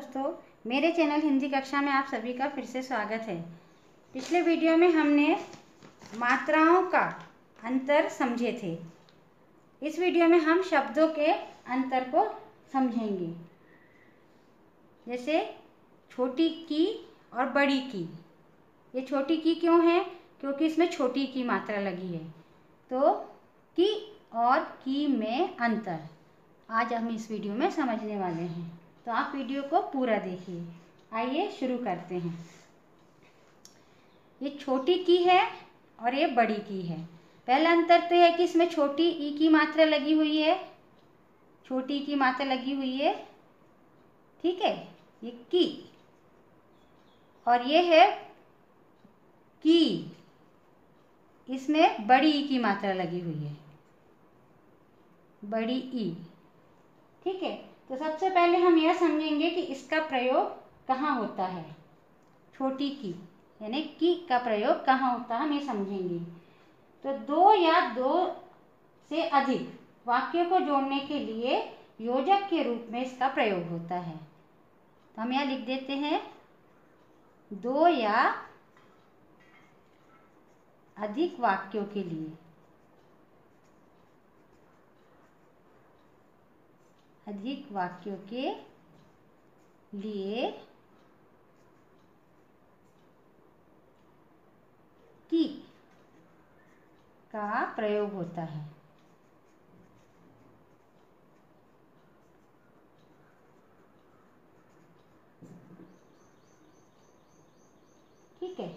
दोस्तों, मेरे चैनल हिंदी कक्षा में आप सभी का फिर से स्वागत है। पिछले वीडियो में हमने मात्राओं का अंतर समझे थे। इस वीडियो में हम शब्दों के अंतर को समझेंगे, जैसे छोटी की और बड़ी की। ये छोटी की क्यों है? क्योंकि इसमें छोटी की मात्रा लगी है। तो की और की में अंतर आज हम इस वीडियो में समझने वाले हैं, तो आप वीडियो को पूरा देखिए। आइए शुरू करते हैं। ये छोटी की है और ये बड़ी की है। पहला अंतर तो है कि इसमें छोटी ई की मात्रा लगी हुई है, छोटी की मात्रा लगी हुई है, ठीक है, ये की। और ये है की, इसमें बड़ी ई की मात्रा लगी हुई है, बड़ी ई, ठीक है। तो सबसे पहले हम यह समझेंगे कि इसका प्रयोग कहाँ होता है। छोटी की यानी की का प्रयोग कहाँ होता है, हम ये समझेंगे। तो दो या दो से अधिक वाक्यों को जोड़ने के लिए योजक के रूप में इसका प्रयोग होता है। तो हम यहाँ लिख देते हैं, दो या अधिक वाक्यों के लिए, अधिक वाक्यों के लिए की का प्रयोग होता है। ठीक है।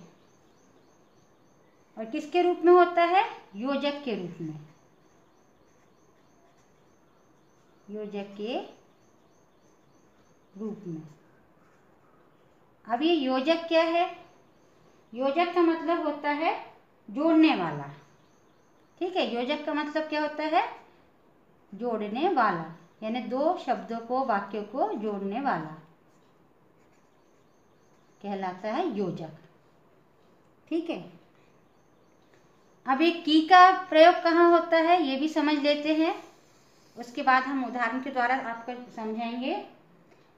और किसके रूप में होता है? योजक के रूप में, योजक के रूप में। अब ये योजक क्या है? योजक का मतलब होता है जोड़ने वाला, ठीक है। योजक का मतलब क्या होता है? जोड़ने वाला, यानी दो शब्दों को, वाक्यों को जोड़ने वाला कहलाता है योजक, ठीक है। अब एक की का प्रयोग कहाँ होता है ये भी समझ लेते हैं, उसके बाद हम उदाहरण के द्वारा आपको समझाएंगे।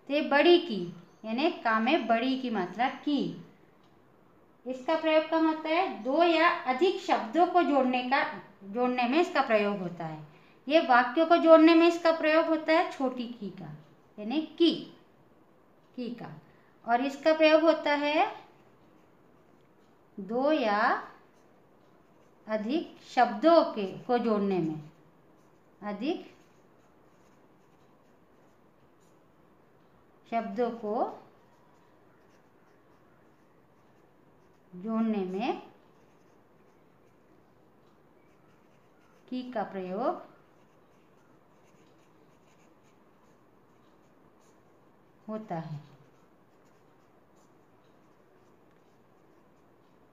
तो ये बड़ी की यानी का में बड़ी की मात्रा की, इसका प्रयोग कहाँ होता है? दो या अधिक शब्दों को जोड़ने में इसका प्रयोग होता है। ये वाक्यों को जोड़ने में इसका प्रयोग होता है छोटी की का, यानी की का। और इसका प्रयोग होता है दो या अधिक शब्दों को जोड़ने में, अधिक शब्दों को जोड़ने में की का प्रयोग होता है।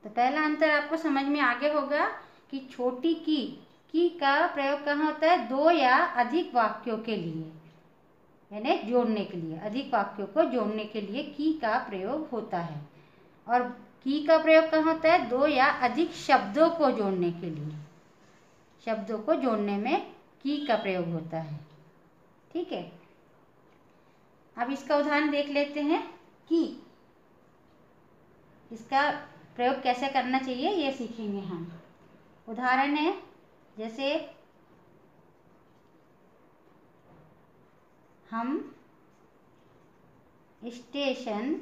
तो पहला अंतर आपको समझ में आगे होगा कि छोटी की का प्रयोग कहाँ होता है? दो या अधिक वाक्यों के लिए, यानी जोड़ने के लिए, अधिक वाक्यों को जोड़ने के लिए की का प्रयोग होता है। और की का प्रयोग कहाँ होता है? दो या अधिक शब्दों को जोड़ने के लिए, शब्दों को जोड़ने में की का प्रयोग होता है, ठीक है। अब इसका उदाहरण देख लेते हैं कि इसका प्रयोग कैसे करना चाहिए ये सीखेंगे हम। उदाहरण है, जैसे हम स्टेशन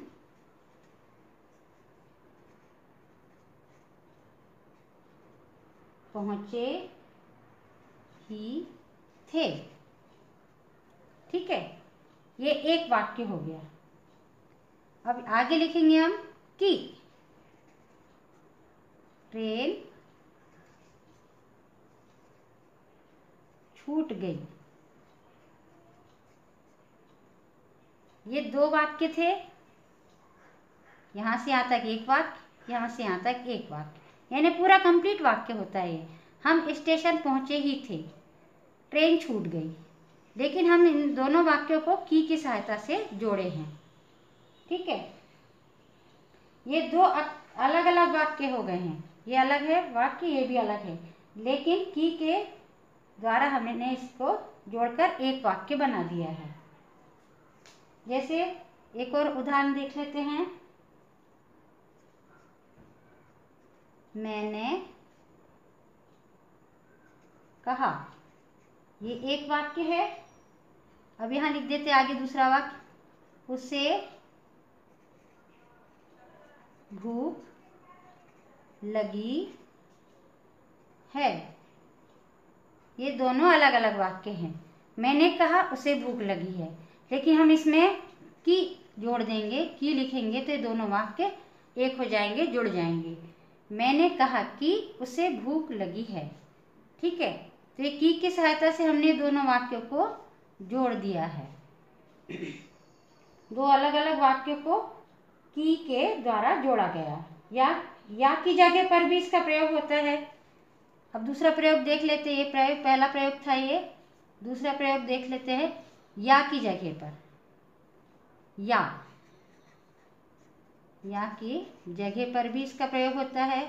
पहुंचे ही थे, ठीक है। ये एक वाक्य हो गया। अब आगे लिखेंगे हम कि ट्रेन छूट गई। ये दो वाक्य थे, यहां से यहां तक एक वाक्य, यहां से यहां तक एक वाक्य, यानी पूरा कंप्लीट वाक्य होता है ये। हम स्टेशन पहुंचे ही थे, ट्रेन छूट गई, लेकिन हम इन दोनों वाक्यों को की सहायता से जोड़े हैं, ठीक है। ये दो अलग अलग वाक्य हो गए हैं, ये अलग है वाक्य, ये भी अलग है, लेकिन की के द्वारा हमने इसको जोड़कर एक वाक्य बना दिया है। जैसे एक और उदाहरण देख लेते हैं। मैंने कहा, ये एक वाक्य है। अब यहाँ लिख देते आगे दूसरा वाक्य, उसे भूख लगी है। ये दोनों अलग अलग वाक्य हैं। मैंने कहा उसे भूख लगी है, लेकिन हम इसमें की जोड़ देंगे, की लिखेंगे तो ये दोनों वाक्य एक हो जाएंगे, जुड़ जाएंगे। मैंने कहा कि उसे भूख लगी है, ठीक है। तो ये की सहायता से हमने दोनों वाक्यों को जोड़ दिया है। दो अलग अलग वाक्यों को की के द्वारा जोड़ा गया। या की जगह पर भी इसका प्रयोग होता है। अब दूसरा प्रयोग देख लेते हैं। ये प्रयोग पहला प्रयोग था, ये दूसरा प्रयोग देख लेते हैं। या की जगह पर, या की जगह पर भी इसका प्रयोग होता है।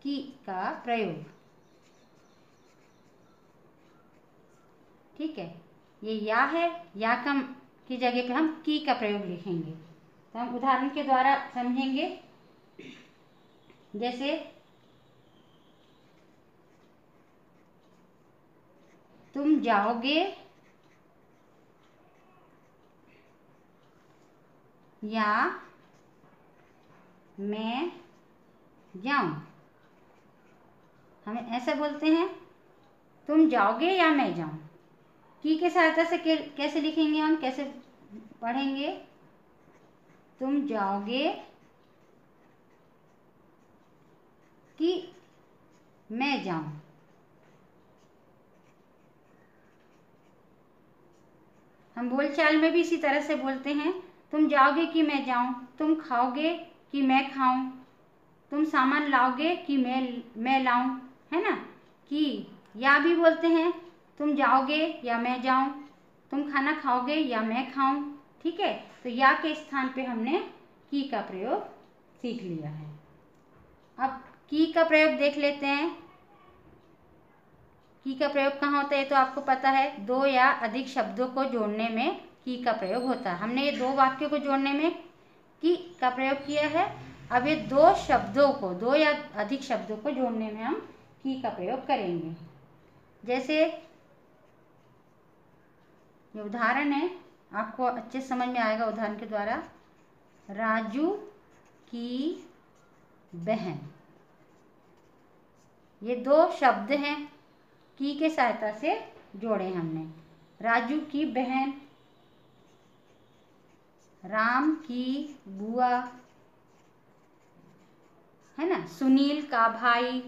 की का प्रयोग, ठीक है। ये या है, या की जगह पे हम की का प्रयोग लिखेंगे। तो हम उदाहरण के द्वारा समझेंगे। जैसे तुम जाओगे या मैं जाऊं। हम ऐसा बोलते हैं, तुम जाओगे या मैं जाऊं। की के सहायता से कैसे लिखेंगे, हम कैसे पढ़ेंगे। तुम जाओगे कि मैं जाऊं। हम बोलचाल में भी इसी तरह से बोलते हैं, तुम जाओगे कि मैं जाऊं, तुम खाओगे कि मैं खाऊं, तुम सामान लाओगे कि मैं लाऊं, है ना। कि या भी बोलते हैं, तुम जाओगे या मैं जाऊं, तुम खाना खाओगे या मैं खाऊं, ठीक है। तो या के स्थान पे हमने की का प्रयोग सीख लिया है। अब की का प्रयोग देख लेते हैं। की का प्रयोग कहाँ होता है, तो आपको पता है, दो या अधिक शब्दों को जोड़ने में की का प्रयोग होता है। हमने ये दो वाक्यों को जोड़ने में की का प्रयोग किया है। अब ये दो शब्दों को, दो या अधिक शब्दों को जोड़ने में हम की का प्रयोग करेंगे। जैसे ये उदाहरण है, आपको अच्छे समझ में आएगा उदाहरण के द्वारा। राजू की बहन, ये दो शब्द हैं, की के सहायता से जोड़े हमने। राजू की बहन, राम की बुआ, है ना, सुनील का भाई,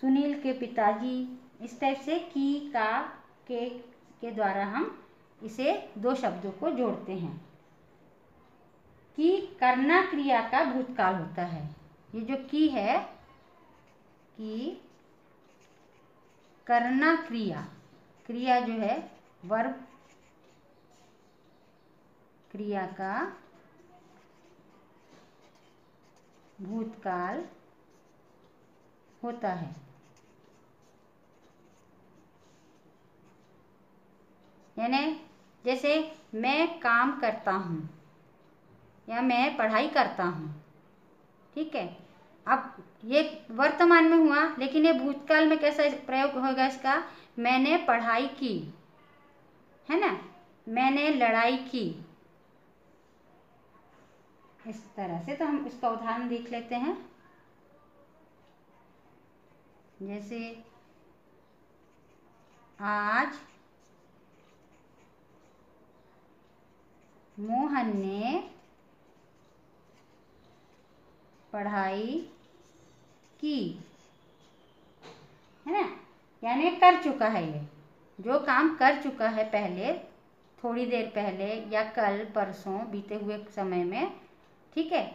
सुनील के पिताजी। इस टाइप से की का के द्वारा हम इसे दो शब्दों को जोड़ते हैं। की करना क्रिया का भूतकाल होता है। ये जो की है, की करना क्रिया जो है, वर्ब क्रिया का भूतकाल होता है। यानी जैसे मैं काम करता हूँ या मैं पढ़ाई करता हूँ, ठीक है। अब ये वर्तमान में हुआ, लेकिन ये भूतकाल में कैसा प्रयोग होगा इसका। मैंने पढ़ाई की, है ना, मैंने लड़ाई की, इस तरह से। तो हम इसका उदाहरण देख लेते हैं। जैसे आज मोहन ने पढ़ाई की, है ना। यानी कर चुका है, ये जो काम कर चुका है पहले, थोड़ी देर पहले या कल परसों बीते हुए समय में, ठीक है।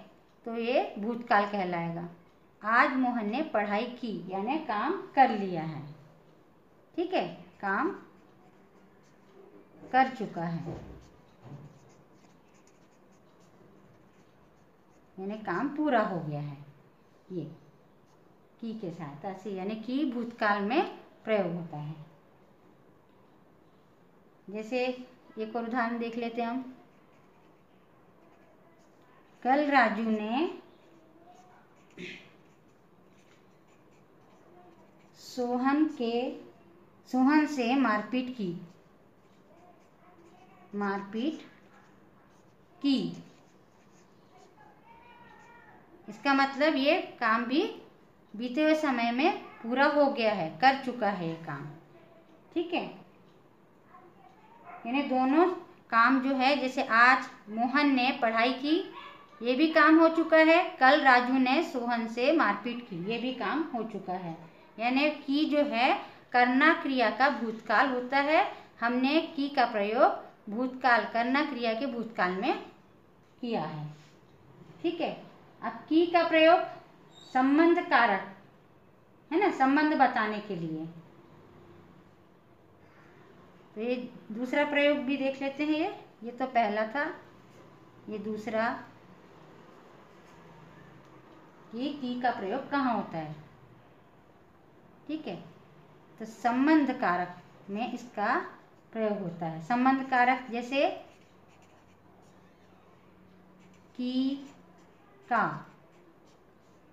तो ये भूतकाल कहलाएगा। आज मोहन ने पढ़ाई की, यानी काम कर लिया है, ठीक है, काम कर चुका है, यानी काम पूरा हो गया है। ये की के सहायता से, यानी कि भूतकाल में प्रयोग होता है। जैसे एक और उदाहरण देख लेते हैं हम। कल राजू ने सोहन से मारपीट की। इसका मतलब ये काम भी बीते हुए समय में पूरा हो गया है, कर चुका है ये काम। ठीक है, यानी दोनों काम जो है, जैसे आज मोहन ने पढ़ाई की, ये भी काम हो चुका है। कल राजू ने सोहन से मारपीट की, ये भी काम हो चुका है। यानी की जो है करना क्रिया का भूतकाल होता है। हमने की का प्रयोग भूतकाल, करना क्रिया के भूतकाल में किया है। ठीक है, अब की का प्रयोग संबंध कारक है ना, संबंध बताने के लिए। तो ये दूसरा प्रयोग भी देख लेते हैं। ये तो पहला था, ये दूसरा कि की का प्रयोग कहाँ होता है। ठीक है, तो संबंध कारक में इसका प्रयोग होता है। संबंध कारक जैसे की, का,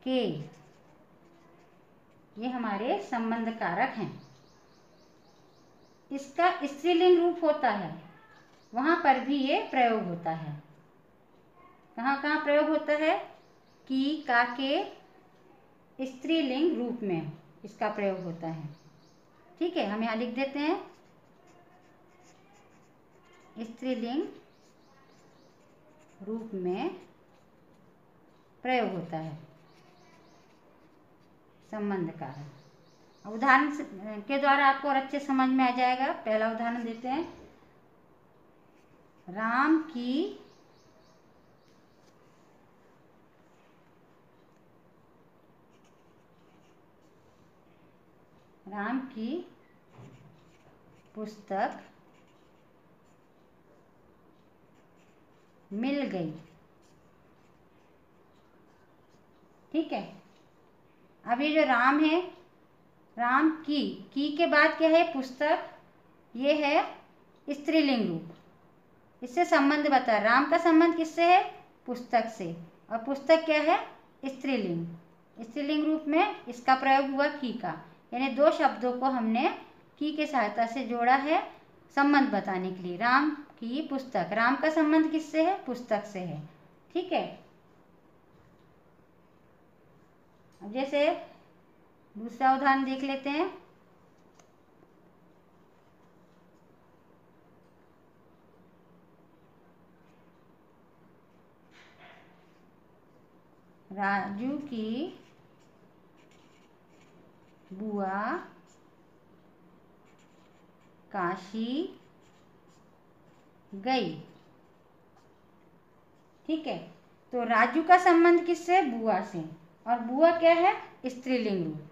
के, ये हमारे संबंध कारक हैं। इसका स्त्रीलिंग रूप होता है, वहां पर भी ये प्रयोग होता है। कहाँ कहाँ प्रयोग होता है? की, का के स्त्रीलिंग रूप में इसका प्रयोग होता है। ठीक है, हम यहाँ लिख देते हैं स्त्रीलिंग रूप में प्रयोग होता है संबंध कारक। उदाहरण के द्वारा आपको और अच्छे समझ में आ जाएगा। पहला उदाहरण देते हैं। राम की पुस्तक मिल गई। ठीक है, अब ये जो राम है, राम की के बाद क्या है? पुस्तक। ये है स्त्रीलिंग रूप, इससे संबंध बता। राम का संबंध किससे है? पुस्तक से। और पुस्तक क्या है? स्त्रीलिंग। स्त्रीलिंग रूप में इसका प्रयोग हुआ की का, यानी दो शब्दों को हमने की के सहायता से जोड़ा है संबंध बताने के लिए। राम की पुस्तक, राम का संबंध किससे है? पुस्तक से है। ठीक है, अब जैसे दूसरा उदाहरण देख लेते हैं। राजू की बुआ काशी गई। ठीक है, तो राजू का संबंध किससे? बुआ से। और बुआ क्या है? स्त्रीलिंग रूप।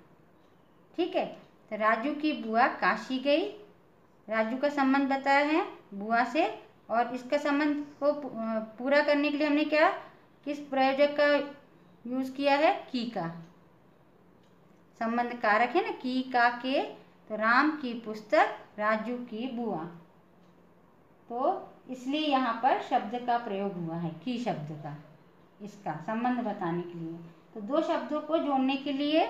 ठीक है, तो राजू की बुआ काशी गई। राजू का संबंध बताया है बुआ से, और इसका संबंध को पूरा करने के लिए हमने क्या, किस प्रयोजक का यूज किया है? की का। संबंध कारक है ना, की, का, के। तो राम की पुस्तक, राजू की बुआ, तो इसलिए यहाँ पर शब्द का प्रयोग हुआ है, की शब्द का, इसका संबंध बताने के लिए। तो दो शब्दों को जोड़ने के लिए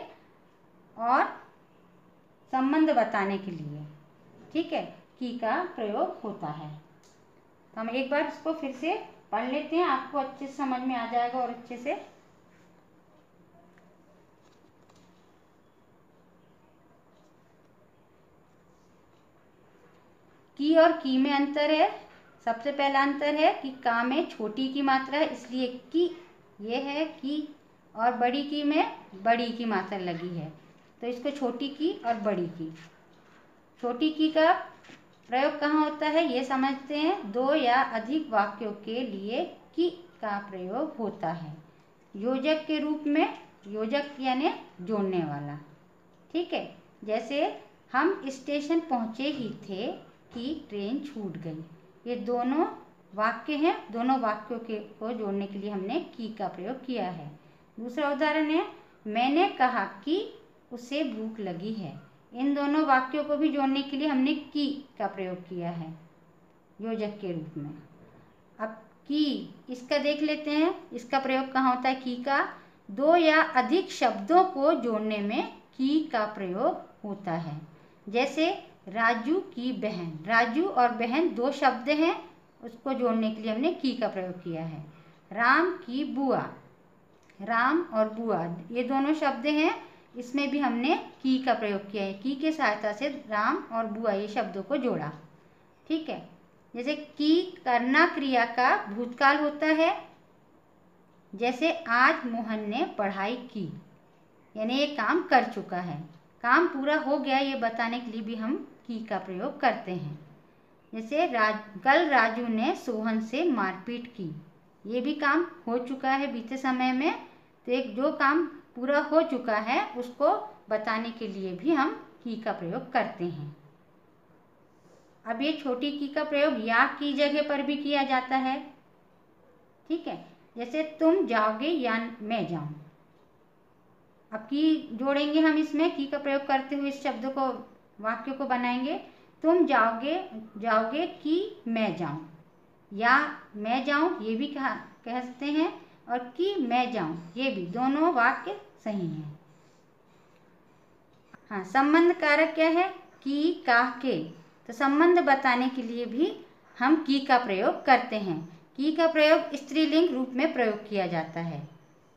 और संबंध बताने के लिए, ठीक है, की का प्रयोग होता है। तो हम एक बार इसको फिर से पढ़ लेते हैं, आपको अच्छे से समझ में आ जाएगा और अच्छे से। की और की में अंतर है। सबसे पहला अंतर है कि का में छोटी की मात्रा है, इसलिए की ये है की, और बड़ी की में बड़ी की मात्रा लगी है, तो इसको छोटी की और बड़ी की। छोटी की का प्रयोग कहाँ होता है ये समझते हैं। दो या अधिक वाक्यों के लिए की का प्रयोग होता है योजक के रूप में। योजक यानी जोड़ने वाला। ठीक है, जैसे हम स्टेशन पहुँचे ही थे कि ट्रेन छूट गई। ये दोनों वाक्य हैं, दोनों वाक्यों के को जोड़ने के लिए हमने की का प्रयोग किया है। दूसरा उदाहरण है, मैंने कहा कि उसे भूख लगी है। इन दोनों वाक्यों को भी जोड़ने के लिए हमने की का प्रयोग किया है। योजक के रूप में। अब की, इसका देख लेते हैं, इसका प्रयोग कहाँ होता है। की का दो या अधिक शब्दों को जोड़ने में की का प्रयोग होता है। जैसे राजू की बहन, राजू और बहन दो शब्द हैं, उसको जोड़ने के लिए हमने की का प्रयोग किया है। राम की बुआ, राम और बुआ ये दोनों शब्द हैं, इसमें भी हमने की का प्रयोग किया है। की के सहायता से राम और बुआ ये शब्दों को जोड़ा। ठीक है। जैसे की करना क्रिया का भूतकाल होता है। जैसे आज मोहन ने पढ़ाई की, यानी ये काम कर चुका है, काम पूरा हो गया, ये बताने के लिए भी हम की का प्रयोग करते हैं। जैसे कल राजू ने सोहन से मारपीट की, ये भी काम हो चुका है बीते समय में, तो एक जो काम पूरा हो चुका है उसको बताने के लिए भी हम की का प्रयोग करते हैं। अब ये छोटी की का प्रयोग या की जगह पर भी किया जाता है। ठीक है। जैसे तुम जाओगे या मैं जाऊं, अब की जोड़ेंगे हम इसमें, की का प्रयोग करते हुए इस शब्द को, वाक्य को बनाएंगे। तुम जाओगे कि मैं जाऊं, या मैं जाऊं ये भी कह सकते हैं, और कि मैं जाऊं ये भी, दोनों वाक्य सही हैं। हाँ, संबंध कारक क्या है, की का के, तो संबंध बताने के लिए भी हम की का प्रयोग करते हैं। की का प्रयोग स्त्रीलिंग रूप में प्रयोग किया जाता है।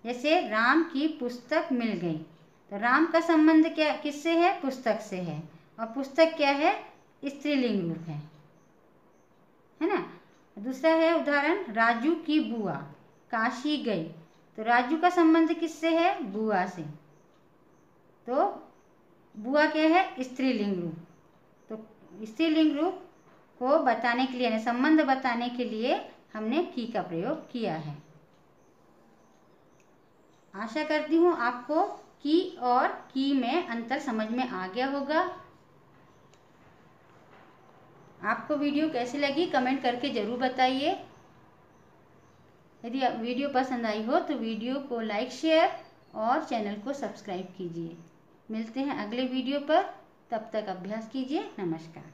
जैसे राम की पुस्तक मिल गई, तो राम का संबंध क्या किससे है, पुस्तक से है, और पुस्तक क्या है, स्त्रीलिंग रूप है ना। दूसरा है उदाहरण, राजू की बुआ काशी गई, तो राजू का संबंध किससे है, बुआ से, तो बुआ क्या है, स्त्रीलिंग रूप। तो स्त्रीलिंग रूप को बताने के लिए, संबंध बताने के लिए हमने की का प्रयोग किया है। आशा करती हूँ आपको की और की में अंतर समझ में आ गया होगा। आपको वीडियो कैसी लगी कमेंट करके ज़रूर बताइए। यदि वीडियो पसंद आई हो तो वीडियो को लाइक, शेयर और चैनल को सब्सक्राइब कीजिए। मिलते हैं अगले वीडियो पर, तब तक अभ्यास कीजिए। नमस्कार।